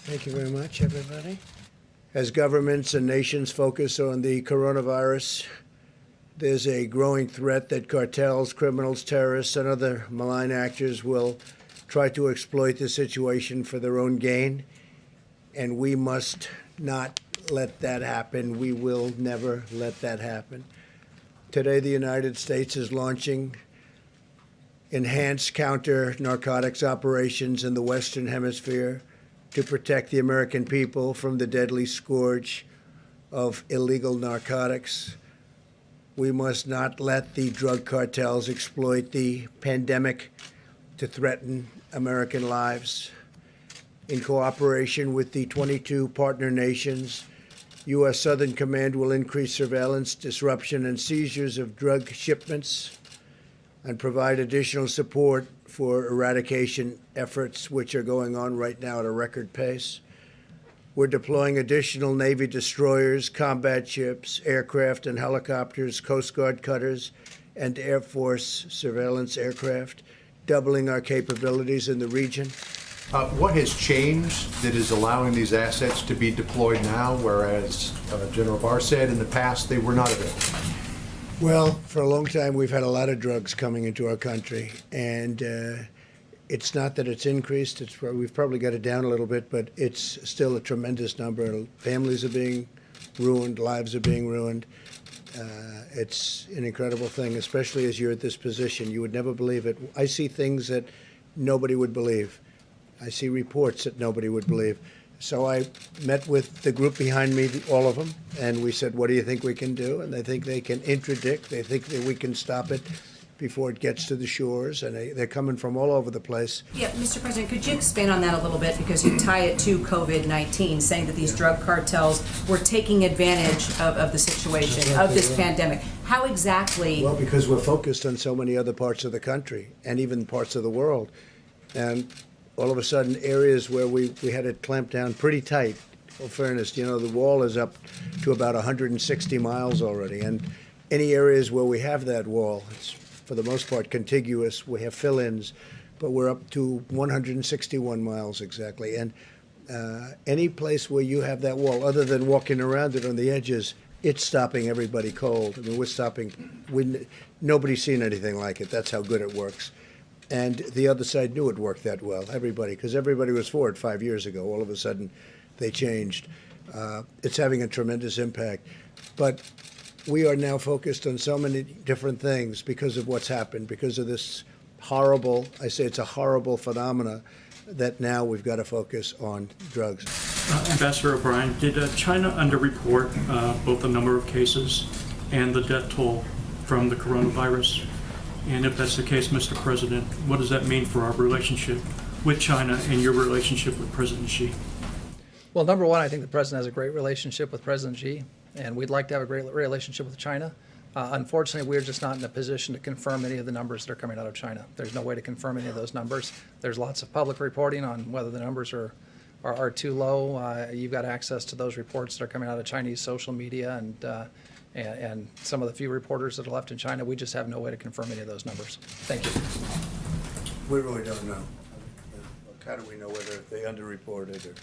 Thank you very much, everybody. As governments and nations focus on the coronavirus, there's a growing threat that cartels, criminals, terrorists, and other malign actors will try to exploit the situation for their own gain, and we must not let that happen. We will never let that happen. Today, the United States is launching enhanced counter-narcotics operations in the Western Hemisphere to protect the American people from the deadly scourge of illegal narcotics. We must not let the drug cartels exploit the pandemic to threaten American lives. In cooperation with the 22 partner nations, U.S. Southern Command will increase surveillance, disruption, and seizures of drug shipments and provide additional support for eradication efforts, which are going on right now at a record pace. We're deploying additional Navy destroyers, combat ships, aircraft and helicopters, Coast Guard cutters, and Air Force surveillance aircraft, doubling our capabilities in the region. What has changed that is allowing these assets to be deployed now, whereas General Barr said in the past they were not available? Well, for a long time, we've had a lot of drugs coming into our country, and it's not that it's increased. We've probably got it down a little bit, but it's still a tremendous number. Families are being ruined, lives are being ruined. It's an incredible thing, especially as you're at this position. You would never believe it. I see things that nobody would believe. I see reports that nobody would believe. So I met with the group behind me, all of them, and we said, what do you think we can do? And they think they can interdict. They think that we can stop it before it gets to the shores, and they're coming from all over the place. Yeah, Mr. President, could you expand on that a little bit, because you tie it to COVID-19, saying that these drug cartels were taking advantage of the situation, of this pandemic. How exactly? Well, because we're focused on so many other parts of the country and even parts of the world. And all of a sudden, areas where we had it clamped down pretty tight. In fairness, you know, the wall is up to about 160 miles already. And any areas where we have that wall, it's for the most part contiguous. We have fill-ins, but we're up to 161 miles exactly. And any place where you have that wall, other than walking around it on the edges, it's stopping everybody cold. I mean, we're stopping. Nobody's seen anything like it. That's how good it works. And the other side knew it worked that well, everybody, because everybody was for it 5 years ago. All of a sudden, they changed. It's having a tremendous impact. But we are now focused on so many different things because of what's happened, because of this horrible, I say it's a horrible phenomena, that now we've got to focus on drugs. Ambassador O'Brien, did China underreport both the number of cases and the death toll from the coronavirus? And if that's the case, Mr. President, what does that mean for our relationship with China and your relationship with President Xi? Well, number one, I think the President has a great relationship with President Xi, and we'd like to have a great relationship with China. Unfortunately, we're just not in a position to confirm any of the numbers that are coming out of China. There's no way to confirm any of those numbers. There's lots of public reporting on whether the numbers are too low. You've got access to those reports that are coming out of Chinese social media and some of the few reporters that are left in China. We just have no way to confirm any of those numbers. Thank you. We really don't know. How do we know whether they underreported or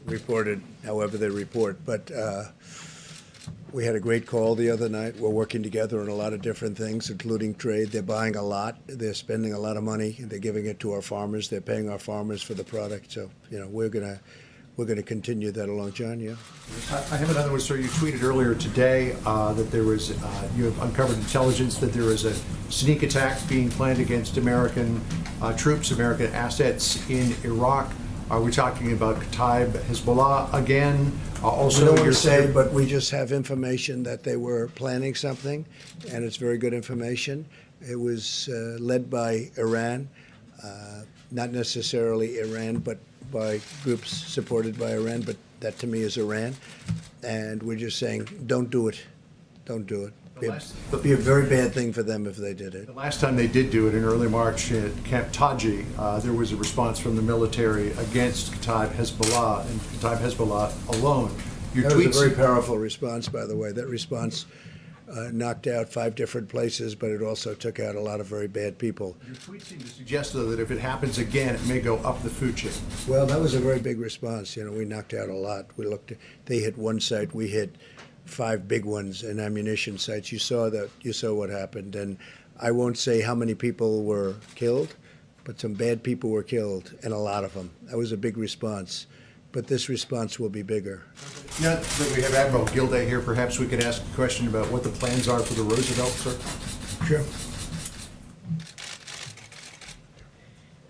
reported however they report? But we had a great call the other night. We're working together on a lot of different things, including trade. They're buying a lot. They're spending a lot of money. They're giving it to our farmers. They're paying our farmers for the product. So, you know, we're going to continue that along. John, yeah? I have another one, sir. You tweeted earlier today that there was, you have uncovered intelligence that there is a sneak attack being planned against American troops, American assets in Iraq. Are we talking about Kataib Hezbollah again? Also, I don't want to say, but we just have information that they were planning something, and it's very good information. It was led by Iran, not necessarily Iran, but by groups supported by Iran, but that to me is Iran. And we're just saying, don't do it. Don't do it. It'd be a very bad thing for them if they did it. The last time they did do it in early March at Camp Taji, there was a response from the military against Kataib Hezbollah and Kataib Hezbollah alone. That was a very powerful response, by the way. That response knocked out 5 different places, but it also took out a lot of very bad people. Your tweet seemed to suggest, though, that if it happens again, it may go up the food chain. Well, that was a very big response. You know, we knocked out a lot. They hit one site, we hit 5 big ones and ammunition sites. You saw what happened, and I won't say how many people were killed, but some bad people were killed, and a lot of them. That was a big response, but this response will be bigger. Now that we have Admiral Gilday here, perhaps we could ask a question about what the plans are for the Roosevelt, sir? Sure.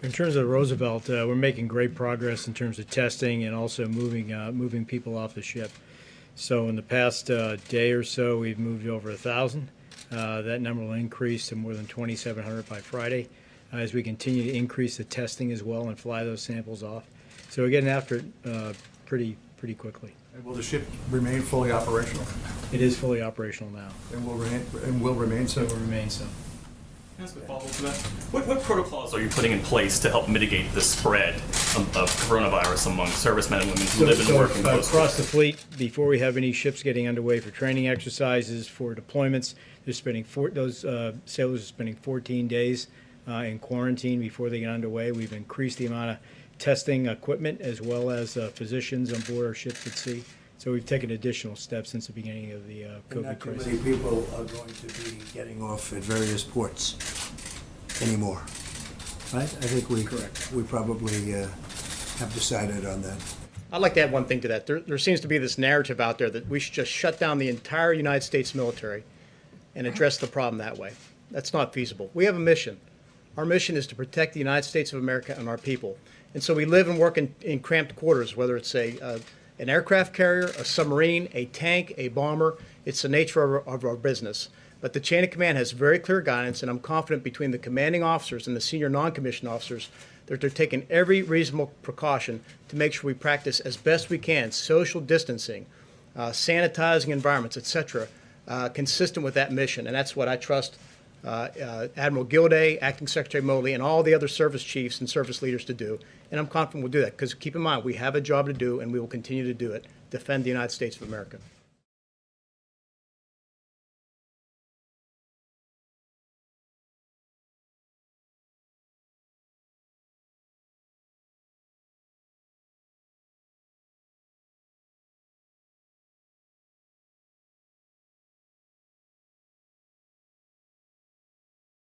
In terms of Roosevelt, we're making great progress in terms of testing and also moving people off the ship. So in the past day or so, we've moved over 1,000. That number will increase to more than 2,700 by Friday as we continue to increase the testing as well and fly those samples off. So we're getting after it pretty quickly. And will the ship remain fully operational? It is fully operational now. And will remain so? It will remain so. Can I ask a follow-up to that? What protocols are you putting in place to help mitigate the spread of coronavirus among servicemen and women who live and work in close Across the fleet, before we have any ships getting underway for training exercises, for deployments, those sailors are spending 14 days in quarantine before they get underway. We've increased the amount of testing equipment as well as physicians on board our ships at sea. So we've taken additional steps since the beginning of the COVID Not too crisis. many people are going to be getting off at various ports anymore, right? I think we probably have decided on that. I'd like to add one thing to that. There seems to be this narrative out there that we should just shut down the entire United States military and address the problem that way. That's not feasible. We have a mission. Our mission is to protect the United States of America and our people. And so we live and work in cramped quarters, whether it's an aircraft carrier, a submarine, a tank, a bomber. It's the nature of our business. But the chain of command has very clear guidance, and I'm confident between the commanding officers and the senior non-commissioned officers that they're taking every reasonable precaution to make sure we practice as best we can social distancing, sanitizing environments, etc., consistent with that mission. And that's what I trust Admiral Gilday, Acting Secretary Motley, and all the other service chiefs and service leaders to do. And I'm confident we'll do that because keep in mind, we have a job to do and we will continue to do it, defend the United States of America.